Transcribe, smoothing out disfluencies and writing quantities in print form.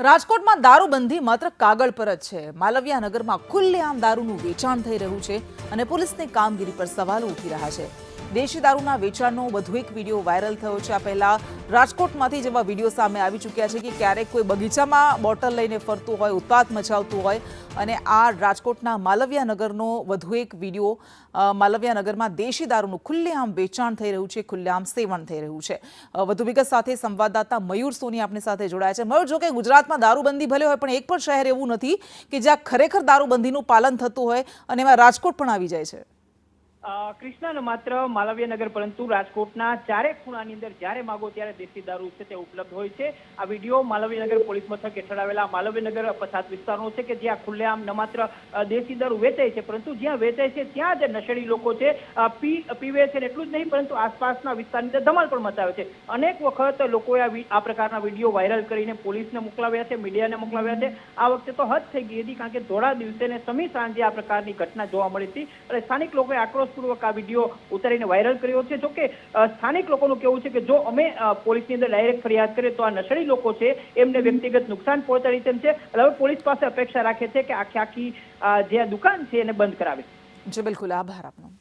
રાજકોટમાં દારૂબંધી માત્ર કાગળ પર જ છે। માલવિયા નગરમાં ખુલ્લેઆમ દારૂનું વેચાણ થઈ રહ્યું છે અને પોલીસની કામગીરી પર સવાલો ઉઠી રહ્યા છે। દેશી દારૂના વેચાણનો વધુ એક વિડીયો વાયરલ થયો છે। આ પહેલા રાજકોટમાંથી જેવા વિડીયો સામે આવી ચૂક્યા છે કે ક્યારેક કોઈ બગીચામાં બોટલ લઈને ફરતું હોય, ઉત્પાત મચાવતું હોય, અને આ રાજકોટના માલવિયા નગરનો વધુ એક વિડીયો। માલવિયા નગરમાં દેશી દારૂનું ખુલ્લેઆમ વેચાણ થઈ રહ્યું છે, ખુલ્લેઆમ સેવન થઈ રહ્યું છે। વધુ વિગત સાથે સંવાદદાતા મયુર સોની આપણી સાથે જોડાયા છે। મયુર, જો કે ગુજરાતમાં દારૂબંધી ભલે હોય પણ એક પણ શહેર એવું નથી કે જ્યાં ખરેખર દારૂબંધીનું પાલન થતું હોય, અને એમાં રાજકોટ પણ આવી જાય છે। કૃષ્ણ, માત્ર માલવિયા નગર પરંતુ રાજકોટના ચારે ખૂણાની અંદર જ્યારે માગો ત્યારે દેશી દારૂ છે તે ઉપલબ્ધ હોય છે। આ વિડીયો માલવિયા નગર પોલીસ મથક હેઠળ આવેલા માલવિયા નગર પછાત વિસ્તારનો છે કે જ્યાં ખુલ્લેઆમ ન માત્ર દેશી દારૂ વેચાય છે પરંતુ જ્યાં વેચાય છે ત્યાં જ નશેડી લોકો છે પીવે છે। એટલું જ નહીં પરંતુ આસપાસના વિસ્તારની અંદર ધમાલ પણ મચાવે છે। અનેક વખત લોકોએ આ પ્રકારના વિડીયો વાયરલ કરીને પોલીસને મોકલાવ્યા છે, મીડિયાને મોકલાવ્યા છે। આ વખતે તો હદ થઈ ગઈ હતી, કારણ કે ધોળા દિવસે ને સમી સાંજે આ પ્રકારની ઘટના જોવા મળી હતી અને સ્થાનિક લોકોએ આક્રોશપૂર્વક આ વિડીયો ઉતારીને વાયરલ કર્યો છે। જોકે સ્થાનિક લોકોનું કહેવું છે કે જો અમે પોલીસની અંદર ડાયરેક્ટ ફરિયાદ કરીએ તો આ નશેડી લોકો છે એમને વ્યક્તિગત નુકસાન પહોંચાડી તેમ છે। હવે પોલીસ પાસે અપેક્ષા રાખે છે કે આખી જે દુકાન છે એને બંધ કરાવે। જી બિલકુલ, આભાર આપનો।